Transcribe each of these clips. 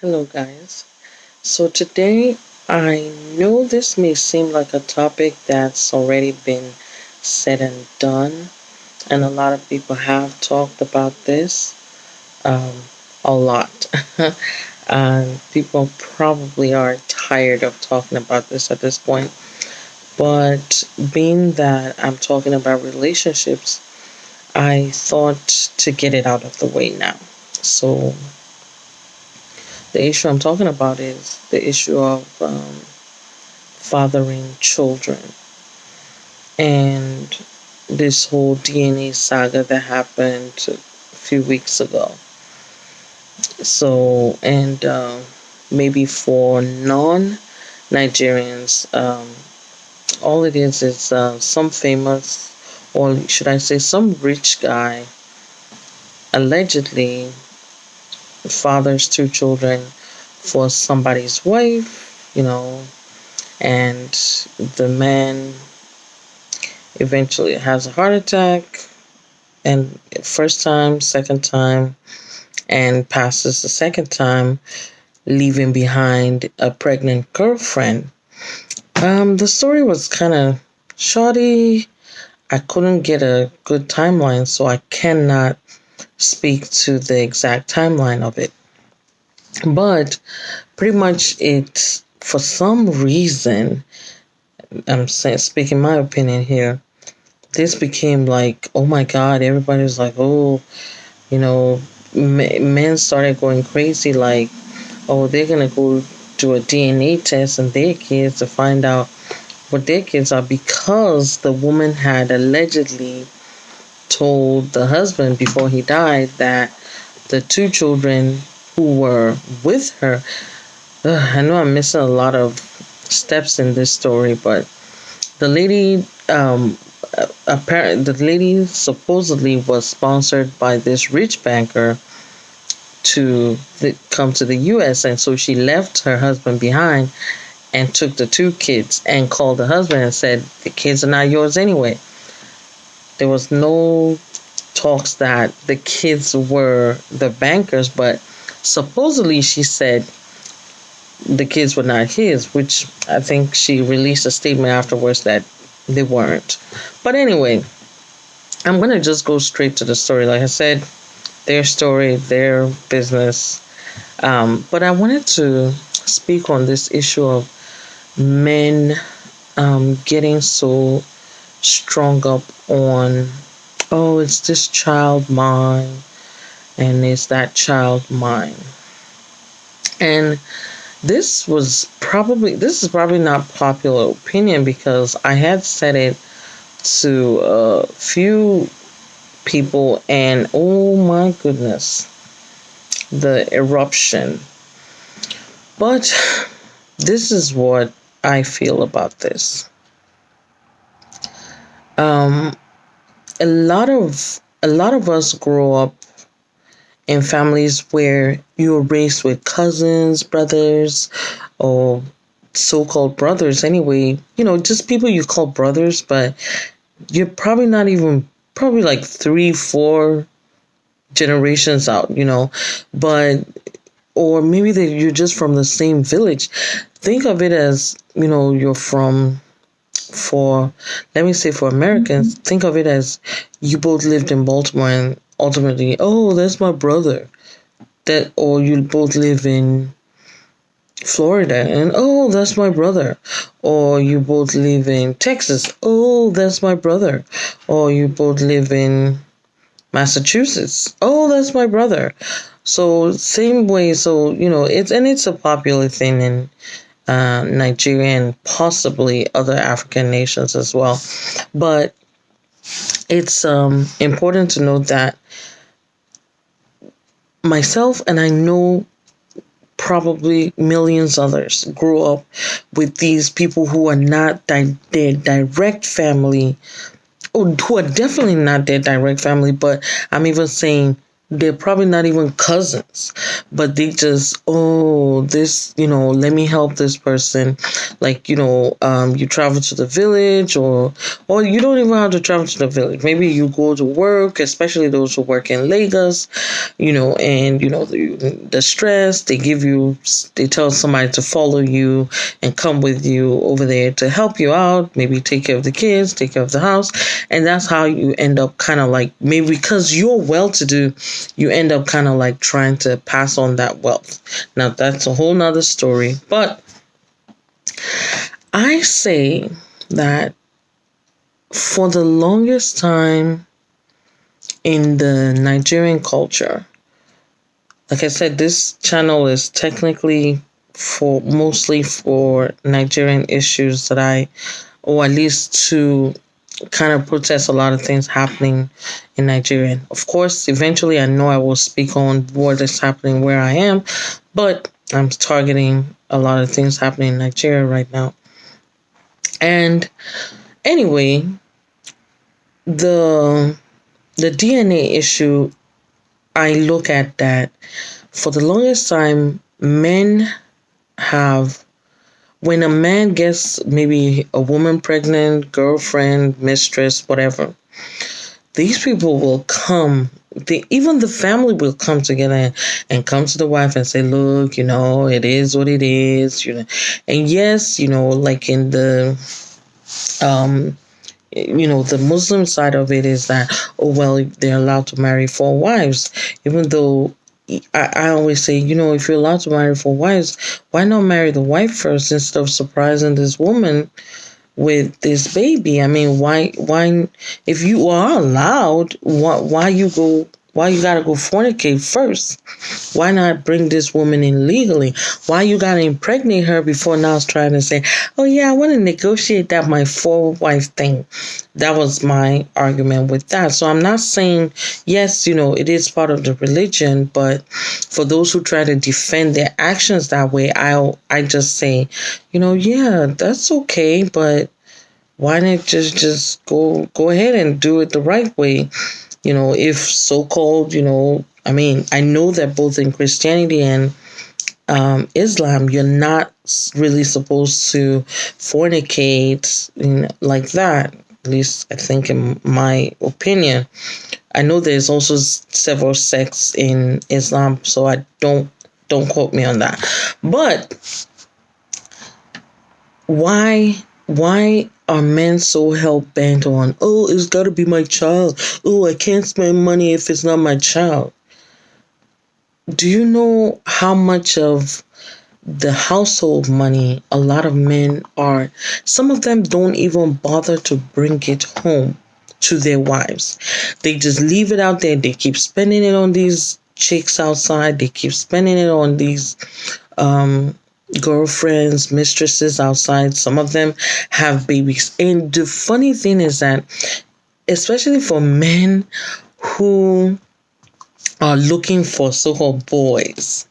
Hello, guys. So, today I know this may seem like a topic that's already been said and done, and a lot of people have talked about this um, a lot. And people probably are tired of talking about this at this point. But being that I'm talking about relationships, I thought to get it out of the way now. So, the issue I'm talking about is the issue of fathering children and this whole DNA saga that happened a few weeks ago. So, and maybe for non Nigerians, all it is some famous, or should I say, some rich guy allegedly fathers two children for somebody's wife, and the man eventually has a heart attack, and first time, second time, and passes the second time, leaving behind a pregnant girlfriend. The story was kind of shoddy. I couldn't get a good timeline, so I cannot speak to the exact timeline of it. But pretty much it's, for some reason, speaking my opinion here, this became like, oh my God, everybody was like, oh, men started going crazy, like, oh, they're going to go do a DNA test on their kids to find out what their kids are, because the woman had allegedly told the husband before he died that the two children who were with her, I know I'm missing a lot of steps in this story, but the lady, apparently, the lady supposedly was sponsored by this rich banker to come to the U.S., and so she left her husband behind and took the two kids and called the husband and said, the kids are not yours anyway. There was no talks that the kids were the bankers, but supposedly she said the kids were not his, which I think she released a statement afterwards that they weren't. But anyway, I'm going to just go straight to the story. Like I said, their story, their business. But I wanted to speak on this issue of men getting so strung up on, oh, it's this child mine and it's that child mine. And this is probably not popular opinion, because I had said it to a few people, and oh my goodness, the eruption. But this is what I feel about this. A lot of us grow up in families where you're raised with cousins, brothers, or so-called brothers anyway, just people you call brothers, but you're probably not even, probably like 3-4 generations out, but, or maybe that you're just from the same village. Think of it as, you're from, let me say for Americans, think of it as you both lived in Baltimore and ultimately, oh, that's my brother. Or you both live in Florida and, oh, that's my brother. Or you both live in Texas, oh, that's my brother. Or you both live in Massachusetts, oh, that's my brother. So same way, so it's a popular thing in Nigeria and possibly other African nations as well. But it's important to note that myself, and I know probably millions others, grew up with these people who are not their direct family, or who are definitely not their direct family, but I'm even saying they're probably not even cousins, but they just, oh, this, let me help this person. Like, you travel to the village, or you don't even have to travel to the village. Maybe you go to work, especially those who work in Lagos, and, the stress, they tell somebody to follow you and come with you over there to help you out, maybe take care of the kids, take care of the house. And that's how you end up kind of like, maybe because you're well to do, you end up kind of like trying to pass on that wealth. Now, that's a whole nother story. But I say that for the longest time in the Nigerian culture, like I said, this channel is technically mostly for Nigerian issues or at least to kind of protest a lot of things happening in Nigeria. Of course, eventually I know I will speak on what is happening where I am, but I'm targeting a lot of things happening in Nigeria right now. And anyway, the DNA issue, I look at that for the longest time, men have, when a man gets maybe a woman pregnant, girlfriend, mistress, whatever, these people will come, even the family will come together and come to the wife and say, look, it is what it is, And yes, like in the, the Muslim side of it is that, oh, well, they're allowed to marry 4 wives, even though I always say, if you're allowed to marry 4 wives, why not marry the wife first instead of surprising this woman with this baby? I mean, why, if you are allowed, why you gotta go fornicate first? Why not bring this woman in legally? Why you gotta impregnate her before now trying to say, oh yeah, I want to negotiate that my 4-wife thing? That was my argument with that. So I'm not saying, yes, it is part of the religion, but for those who try to defend their actions that way, I just say, yeah, that's okay, but why not just go ahead and do it the right way? If so-called, I mean, I know that both in Christianity and Islam, you're not really supposed to fornicate like that. At least I think, in my opinion. I know there's also several sects in Islam, so I don't quote me on that. But why are men so hell-bent on, oh, it's got to be my child. Oh, I can't spend money if it's not my child. Do you know how much of the household money a lot of men are? Some of them don't even bother to bring it home to their wives. They just leave it out there. They keep spending it on these chicks outside. They keep spending it on these girlfriends, mistresses outside. Some of them have babies. And the funny thing is that, especially for men who are looking for so-called boys,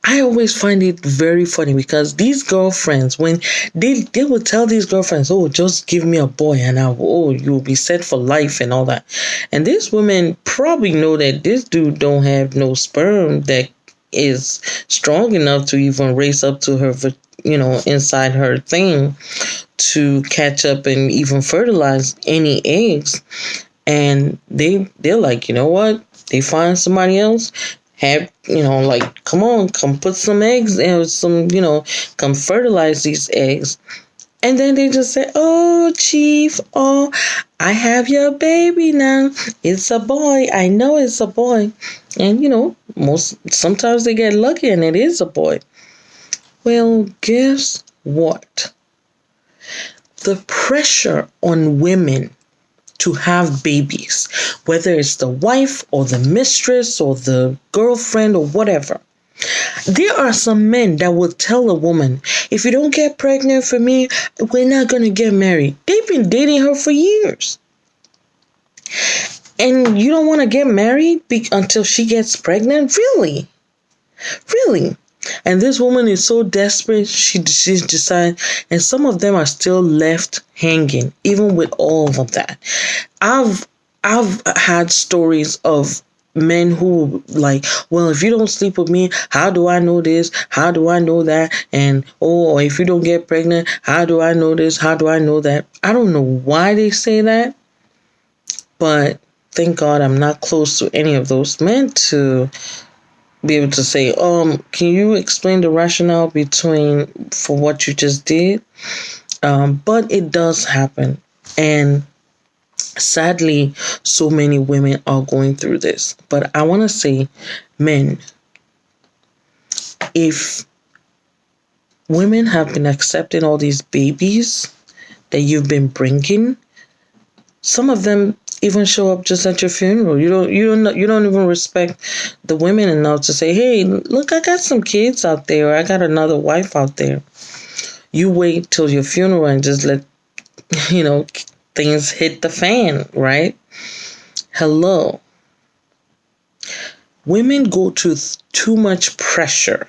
I always find it very funny because these girlfriends, when they will tell these girlfriends, oh, just give me a boy and you'll be set for life and all that. And these women probably know that this dude don't have no sperm that is strong enough to even race up to her, inside her thing to catch up and even fertilize any eggs. And they're like, you know what? They find somebody else, have, like, come put some eggs and come fertilize these eggs. And then they just say, oh, chief, oh, I have your baby now. It's a boy. I know it's a boy. And, sometimes they get lucky and it is a boy. Well, guess what? The pressure on women to have babies, whether it's the wife or the mistress or the girlfriend or whatever. There are some men that will tell a woman, if you don't get pregnant for me, we're not going to get married. They've been dating her for years. And you don't want to get married until she gets pregnant? Really? Really? And this woman is so desperate, she's decided, and some of them are still left hanging, even with all of that. I've had stories of men who like, well, if you don't sleep with me, how do I know this? How do I know that? And or if you don't get pregnant, how do I know this? How do I know that? I don't know why they say that, but thank God I'm not close to any of those men to be able to say, can you explain the rationale between for what you just did? But it does happen. And sadly, so many women are going through this. But I want to say, men, if women have been accepting all these babies that you've been bringing, some of them even show up just at your funeral. You don't even respect the women enough to say, hey, look, I got some kids out there, or I got another wife out there. You wait till your funeral and just let, things hit the fan, right? Hello. Women go through too much pressure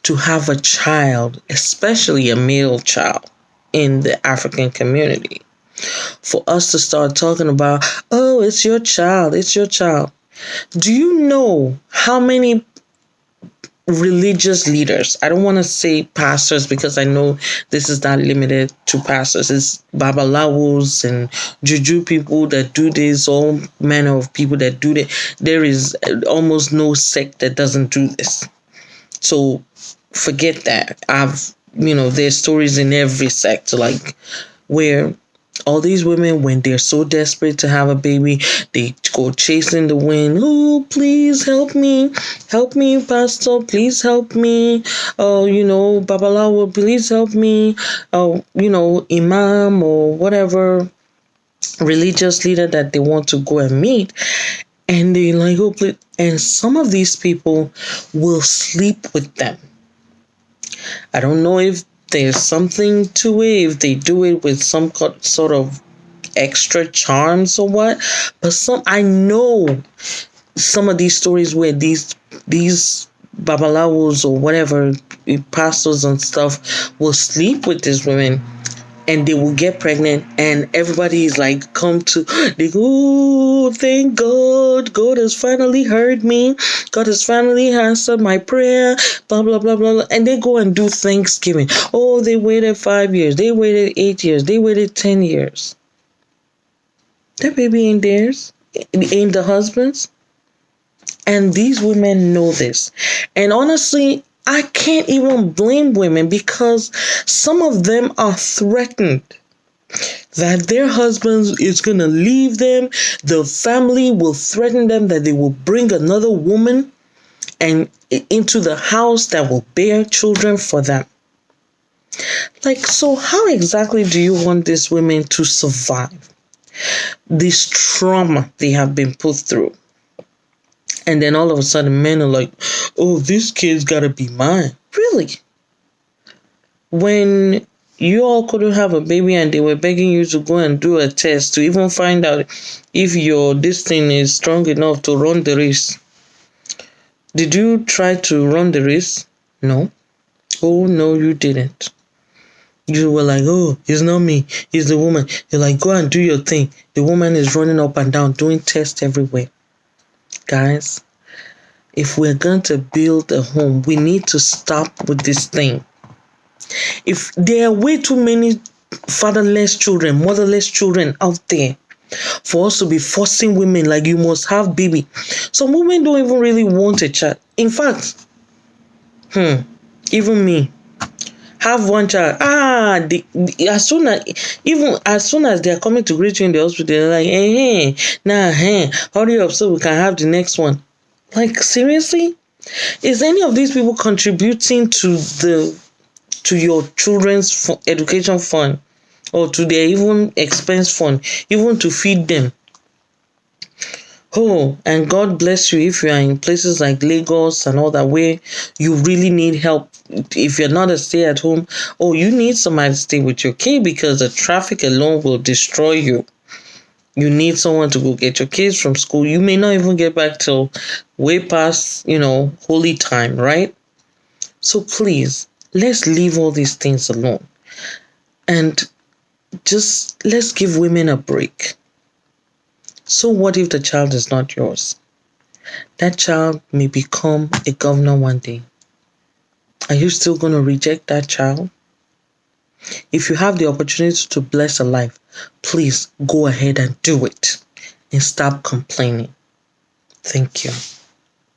to have a child, especially a male child, in the African community. For us to start talking about, oh, it's your child, it's your child. Do you know how many religious leaders, I don't want to say pastors because I know this is not limited to pastors, it's babalawos and juju people that do this, all manner of people that do that. There is almost no sect that doesn't do this. So forget that. There's stories in every sect, like where all these women, when they're so desperate to have a baby, they go chasing the wind. Oh, please help me, pastor, please help me. Oh, babalawo, please help me. Oh, imam or whatever religious leader that they want to go and meet. And they like, oh, please. And some of these people will sleep with them. I don't know if there's something to it, if they do it with some sort of extra charms or what. But I know some of these stories where these babalawos or whatever pastors and stuff will sleep with these women, and they will get pregnant, and everybody is like, they go, oh, thank God. God has finally heard me. God has finally answered my prayer, blah, blah, blah, blah. And they go and do Thanksgiving. Oh, they waited 5 years. They waited 8 years. They waited 10 years. That baby ain't theirs. It ain't the husband's. And these women know this. And honestly, I can't even blame women because some of them are threatened that their husbands is going to leave them. The family will threaten them that they will bring another woman and into the house that will bear children for them. Like, so how exactly do you want these women to survive this trauma they have been put through? And then all of a sudden, men are like, oh, this kid's got to be mine. Really? When you all couldn't have a baby and they were begging you to go and do a test to even find out if this thing is strong enough to run the race. Did you try to run the race? No. Oh, no, you didn't. You were like, oh, it's not me. It's the woman. You're like, go and do your thing. The woman is running up and down, doing tests everywhere. Guys, if we're going to build a home, we need to stop with this thing. If there are way too many fatherless children, motherless children out there for us to be forcing women like you must have baby. Some women don't even really want a child. In fact, even me, have one child. As soon as they're coming to greet you in the hospital, they're like, hurry up so we can have the next one. Like, seriously? Is any of these people contributing to your children's education fund or to their even expense fund, even to feed them? Oh, and God bless you if you are in places like Lagos and all that, where you really need help. If you're not a stay-at-home, you need somebody to stay with your kid because the traffic alone will destroy you. You need someone to go get your kids from school. You may not even get back till way past, holy time, right? So please, let's leave all these things alone. And let's give women a break. So what if the child is not yours? That child may become a governor one day. Are you still going to reject that child? If you have the opportunity to bless a life, please go ahead and do it and stop complaining. Thank you.